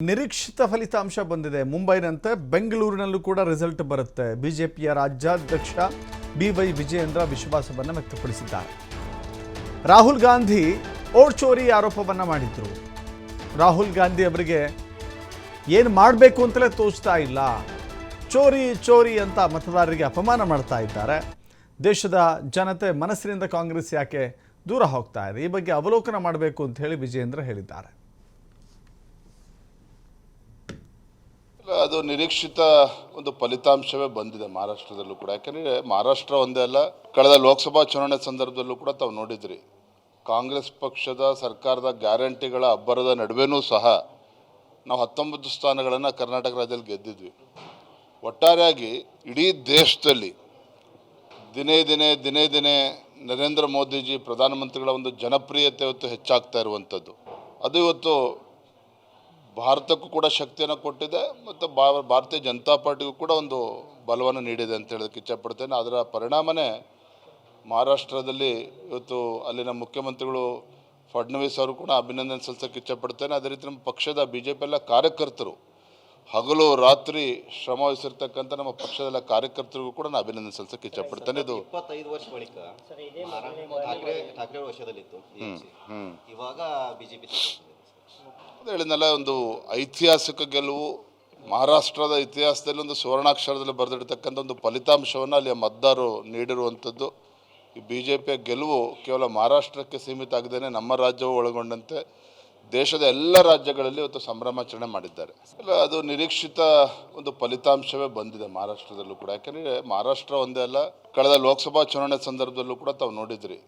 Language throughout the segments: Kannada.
ನಿರೀಕ್ಷಿತ ಫಲಿತಾಂಶ ಬಂದಿದೆ. ಮುಂಬೈನಂತೆ ಬೆಂಗಳೂರಿನಲ್ಲೂ ಕೂಡ ರಿಸಲ್ಟ್ ಬರುತ್ತೆ. ಬಿಜೆಪಿಯ ರಾಜ್ಯಾಧ್ಯಕ್ಷ ಬಿವೈ ವಿಜಯೇಂದ್ರ ವಿಶ್ವಾಸವನ್ನು ವ್ಯಕ್ತಪಡಿಸಿದ್ದಾರೆ. ರಾಹುಲ್ ಗಾಂಧಿ ವೋಟ್ ಚೋರಿ ಆರೋಪವನ್ನು ಮಾಡಿದ್ರು. ರಾಹುಲ್ ಗಾಂಧಿ ಅವರಿಗೆ ಏನು ಮಾಡಬೇಕು ಅಂತಲೇ ತೋಚ್ತಾ ಇಲ್ಲ, ಚೋರಿ ಚೋರಿ ಅಂತ ಮತದಾರರಿಗೆ ಅಪಮಾನ ಮಾಡ್ತಾ ಇದ್ದಾರೆ. ದೇಶದ ಜನತೆ ಮನಸ್ಸಿನಿಂದ ಕಾಂಗ್ರೆಸ್ ಯಾಕೆ ದೂರ ಹೋಗ್ತಾ ಇದೆ, ಈ ಬಗ್ಗೆ ಅವಲೋಕನ ಮಾಡಬೇಕು ಅಂತ ಹೇಳಿ ವಿಜಯೇಂದ್ರ ಹೇಳಿದ್ದಾರೆ. ಅದು ನಿರೀಕ್ಷಿತ ಒಂದು ಫಲಿತಾಂಶವೇ ಬಂದಿದೆ ಮಹಾರಾಷ್ಟ್ರದಲ್ಲೂ ಕೂಡ. ಯಾಕಂದರೆ ಮಹಾರಾಷ್ಟ್ರ ಒಂದೇ ಅಲ್ಲ, ಕಳೆದ ಲೋಕಸಭಾ ಚುನಾವಣೆ ಸಂದರ್ಭದಲ್ಲೂ ಕೂಡ ತಾವು ನೋಡಿದ್ರಿ, ಕಾಂಗ್ರೆಸ್ ಪಕ್ಷದ ಸರ್ಕಾರದ ಗ್ಯಾರಂಟಿಗಳ ಅಬ್ಬರದ ನಡುವೆನೂ ಸಹ ನಾವು 19 ಸ್ಥಾನಗಳನ್ನು ಕರ್ನಾಟಕ ರಾಜ್ಯದಲ್ಲಿ ಗೆದ್ದಿದ್ವಿ. ಒಟ್ಟಾರೆಯಾಗಿ ಇಡೀ ದೇಶದಲ್ಲಿ ದಿನೇ ದಿನೇ ನರೇಂದ್ರ ಮೋದಿಜಿ ಪ್ರಧಾನಮಂತ್ರಿಗಳ ಒಂದು ಜನಪ್ರಿಯತೆ ಇವತ್ತು ಹೆಚ್ಚಾಗ್ತಾ ಇರುವಂಥದ್ದು, ಅದು ಇವತ್ತು ಭಾರತಕ್ಕೂ ಕೂಡ ಶಕ್ತಿಯನ್ನು ಕೊಟ್ಟಿದೆ ಮತ್ತು ಭಾರತೀಯ ಜನತಾ ಪಾರ್ಟಿಗೂ ಕೂಡ ಒಂದು ಬಲವನ್ನು ನೀಡಿದೆ ಅಂತ ಹೇಳೋದಕ್ಕೆ ಇಚ್ಛಪಡ್ತೇನೆ. ಅದರ ಪರಿಣಾಮನೇ ಮಹಾರಾಷ್ಟ್ರದಲ್ಲಿ ಇವತ್ತು ಅಲ್ಲಿನ ಮುಖ್ಯಮಂತ್ರಿಗಳು ಫಡ್ನವೀಸ್ ಅವರು ಕೂಡ ಅಭಿನಂದನೆ ಸಲ್ಲಿಸೋಕ್ಕೆ ಇಚ್ಛಪಡ್ತೇನೆ. ಅದೇ ರೀತಿ ನಮ್ಮ ಪಕ್ಷದ BJP ಎಲ್ಲ ಕಾರ್ಯಕರ್ತರು ಹಗಲು ರಾತ್ರಿ ಶ್ರಮ ವಹಿಸಿರ್ತಕ್ಕಂಥ ನಮ್ಮ ಪಕ್ಷದ ಕಾರ್ಯಕರ್ತರಿಗೂ ಕೂಡ ನಾನು ಅಭಿನಂದನೆ ಸಲ್ಲಿಸೋಕ್ಕೆ ಇಚ್ಛಪಡ್ತೇನೆ. ಇದು 25 ವರ್ಷ ಬಳಿಕ ಠಾಕ್ರೆ ವರ್ಷದಲ್ಲಿತ್ತು, ಇವಾಗ ಬಿಜೆಪಿ ಹೇಳಿದ್ನಲ್ಲ, ಒಂದು ಐತಿಹಾಸಿಕ ಗೆಲುವು, ಮಹಾರಾಷ್ಟ್ರದ ಇತಿಹಾಸದಲ್ಲಿ ಒಂದು ಸುವರ್ಣಾಕ್ಷರದಲ್ಲಿ ಬರೆದಿರ್ತಕ್ಕಂಥ ಒಂದು ಫಲಿತಾಂಶವನ್ನು ಅಲ್ಲಿಯ ಮತದಾರರು ನೀಡಿರುವಂಥದ್ದು. ಈ BJPಯ ಗೆಲುವು ಕೇವಲ ಮಹಾರಾಷ್ಟ್ರಕ್ಕೆ ಸೀಮಿತ ಆಗದೇನೆ ನಮ್ಮ ರಾಜ್ಯವು ಒಳಗೊಂಡಂತೆ ದೇಶದ ಎಲ್ಲ ರಾಜ್ಯಗಳಲ್ಲಿ ಇವತ್ತು ಸಂಭ್ರಮಾಚರಣೆ ಮಾಡಿದ್ದಾರೆ. ಅದು ನಿರೀಕ್ಷಿತ ಒಂದು ಫಲಿತಾಂಶವೇ ಬಂದಿದೆ ಮಹಾರಾಷ್ಟ್ರದಲ್ಲೂ ಕೂಡ. ಯಾಕಂದರೆ ಮಹಾರಾಷ್ಟ್ರ ಒಂದೇ ಅಲ್ಲ, ಕಳೆದ ಲೋಕಸಭಾ ಚುನಾವಣೆ ಸಂದರ್ಭದಲ್ಲೂ ಕೂಡ ತಾವು ನೋಡಿದ್ರಿ,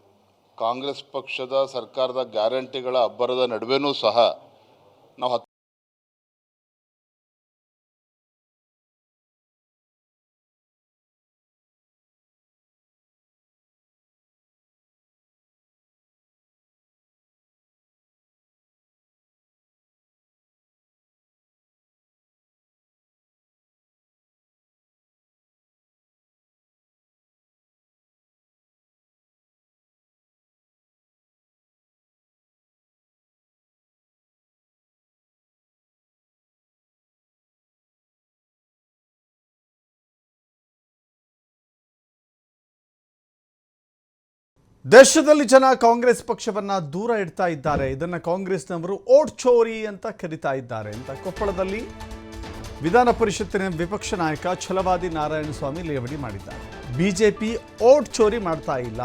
ಕಾಂಗ್ರೆಸ್ ಪಕ್ಷದ ಸರ್ಕಾರದ ಗ್ಯಾರಂಟಿಗಳ ಅಬ್ಬರದ ನಡುವೆನೂ ಸಹ ನಾವು ದೇಶದಲ್ಲಿ ಜನ ಕಾಂಗ್ರೆಸ್ ಪಕ್ಷವನ್ನ ದೂರ ಇಡ್ತಾ ಇದ್ದಾರೆ. ಇದನ್ನ ಕಾಂಗ್ರೆಸ್ನವರು ವೋಟ್ ಚೋರಿ ಅಂತ ಕರೀತಾ ಇದ್ದಾರೆ ಅಂತ ಕೊಪ್ಪಳದಲ್ಲಿ ವಿಧಾನ ಪರಿಷತ್ತಿನ ವಿಪಕ್ಷ ನಾಯಕ ಛಲವಾದಿ ನಾರಾಯಣಸ್ವಾಮಿ ಲೇವಡಿ ಮಾಡಿದ್ದಾರೆ. ಬಿಜೆಪಿ ವೋಟ್ ಚೋರಿ ಮಾಡ್ತಾ ಇಲ್ಲ,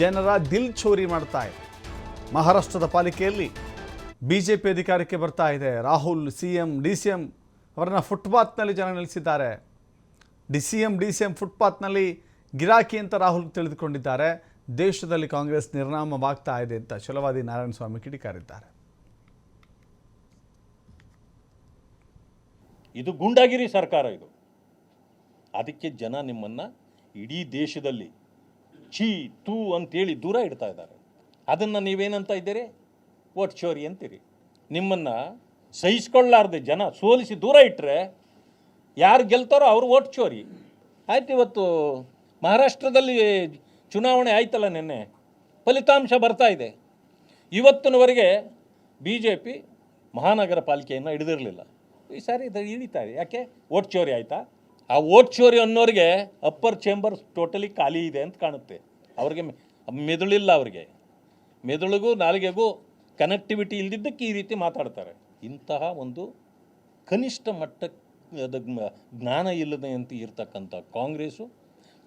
ಜನರ ದಿಲ್ ಚೋರಿ ಮಾಡ್ತಾ ಇದೆ. ಮಹಾರಾಷ್ಟ್ರದ ಪಾಲಿಕೆಯಲ್ಲಿ ಬಿಜೆಪಿ ಅಧಿಕಾರಕ್ಕೆ ಬರ್ತಾ ಇದೆ. ರಾಹುಲ್ CM DCM ಅವರನ್ನ ಫುಟ್ಪಾತ್ನಲ್ಲಿ ಜನ ನಿಲ್ಲಿಸಿದ್ದಾರೆ. CM ಫುಟ್ಪಾತ್ನಲ್ಲಿ ಗಿರಾಕಿ ಅಂತ ರಾಹುಲ್ ತಿಳಿದುಕೊಂಡಿದ್ದಾರೆ. ದೇಶದಲ್ಲಿ ಕಾಂಗ್ರೆಸ್ ನಿರ್ನಾಮವಾಗ್ತಾ ಇದೆ ಅಂತ ಛಲವಾದಿ ನಾರಾಯಣಸ್ವಾಮಿ ಕಿಡಿಕಾರಿದ್ದಾರೆ. ಇದು ಗುಂಡಾಗಿರಿ ಸರ್ಕಾರ, ಇದು ಅದಕ್ಕೆ ಜನ ನಿಮ್ಮನ್ನು ಇಡೀ ದೇಶದಲ್ಲಿ ಛೀ ತೂ ಅಂತೇಳಿ ದೂರ ಇಡ್ತಾ ಇದ್ದಾರೆ. ಅದನ್ನು ನೀವೇನಂತ ಇದ್ದೀರಿ, ವೋಟ್ ಚೋರಿ ಅಂತೀರಿ. ನಿಮ್ಮನ್ನು ಸಹಿಸ್ಕೊಳ್ಳಾರ್ದೆ ಜನ ಸೋಲಿಸಿ ದೂರ ಇಟ್ಟರೆ ಯಾರು ಗೆಲ್ತಾರೋ ಅವರು ವೋಟ್ ಚೋರಿ ಆಯ್ತು. ಇವತ್ತು ಮಹಾರಾಷ್ಟ್ರದಲ್ಲಿ ಚುನಾವಣೆ ಆಯ್ತಲ್ಲ, ನಿನ್ನೆ ಫಲಿತಾಂಶ ಬರ್ತಾ ಇದೆ. ಇವತ್ತಿನವರೆಗೆ BJP ಮಹಾನಗರ ಪಾಲಿಕೆಯನ್ನು ಹಿಡಿದಿರಲಿಲ್ಲ, ಈ ಸಾರಿ ಹಿಡಿತಾ ಇದೆ. ಯಾಕೆ? ವೋಟ್ ಚೋರಿ ಆಯಿತಾ? ಆ ವೋಟ್ ಚೋರಿ ಅನ್ನೋರಿಗೆ ಅಪ್ಪರ್ ಚೇಂಬರ್ ಟೋಟಲಿ ಖಾಲಿ ಇದೆ ಅಂತ ಕಾಣುತ್ತೆ. ಅವ್ರಿಗೆ ಮೆದುಳಿಲ್ಲ, ಅವ್ರಿಗೆ ಮೆದುಳಿಗೂ ನಾಲಿಗೆಗೂ ಕನೆಕ್ಟಿವಿಟಿ ಇಲ್ದಿದ್ದಕ್ಕೆ ಈ ರೀತಿ ಮಾತಾಡ್ತಾರೆ. ಇಂತಹ ಒಂದು ಕನಿಷ್ಠ ಮಟ್ಟದ ಜ್ಞಾನ ಇಲ್ಲದೆ ಅಂತ ಇರ್ತಕ್ಕಂಥ ಕಾಂಗ್ರೆಸ್ಸು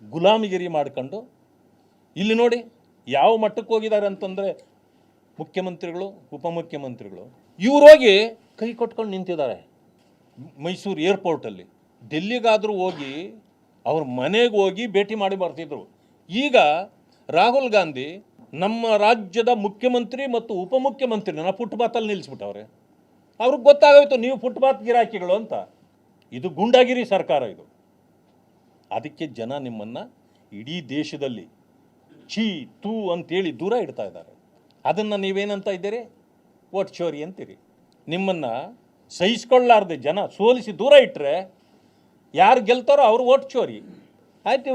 ಗುಲಾಮಿಗಿರಿ ಮಾಡ್ಕೊಂಡು ಇಲ್ಲಿ ನೋಡಿ ಯಾವ ಮಟ್ಟಕ್ಕೆ ಹೋಗಿದ್ದಾರೆ ಅಂತಂದರೆ, ಮುಖ್ಯಮಂತ್ರಿಗಳು ಉಪಮುಖ್ಯಮಂತ್ರಿಗಳು ಇವ್ರು ಹೋಗಿ ಕೈ ಕೊಟ್ಕೊಂಡು ನಿಂತಿದ್ದಾರೆ ಮೈಸೂರು ಏರ್ಪೋರ್ಟಲ್ಲಿ. ಡೆಲ್ಲಿಗಾದರೂ ಹೋಗಿ ಅವ್ರ ಮನೆಗೆ ಹೋಗಿ ಭೇಟಿ ಮಾಡಿ ಬರ್ತಿದ್ರು. ಈಗ ರಾಹುಲ್ ಗಾಂಧಿ ನಮ್ಮ ರಾಜ್ಯದ ಮುಖ್ಯಮಂತ್ರಿ ಮತ್ತು ಉಪಮುಖ್ಯಮಂತ್ರಿನ ಫುಟ್ಪಾತಲ್ಲಿ ನಿಲ್ಲಿಸ್ಬಿಟ್ಟವ್ರೆ. ಅವ್ರಿಗೆ ಗೊತ್ತಾಗೋಯ್ತು ನೀವು ಫುಟ್ಪಾತ್ ಗಿರಾಕಿಗಳು ಅಂತ. ಇದು ಗುಂಡಾಗಿರಿ ಸರ್ಕಾರ, ಇದು ಅದಕ್ಕೆ ಜನ ನಿಮ್ಮನ್ನು ಇಡೀ ದೇಶದಲ್ಲಿ ಛೀ ತೂ ಅಂತೇಳಿ ದೂರ ಇಡ್ತಾ ಇದ್ದಾರೆ. ಅದನ್ನು ನೀವೇನಂತ ಇದ್ದೀರಿ, ವೋಟ್ ಚೋರಿ ಅಂತೀರಿ. ನಿಮ್ಮನ್ನು ಸಹಿಸ್ಕೊಳ್ಳಾರ್ದೆ ಜನ ಸೋಲಿಸಿ ದೂರ ಇಟ್ಟರೆ ಯಾರು ಗೆಲ್ತಾರೋ ಅವರು ವೋಟ್ ಚೋರಿ ಆಯ್ತು.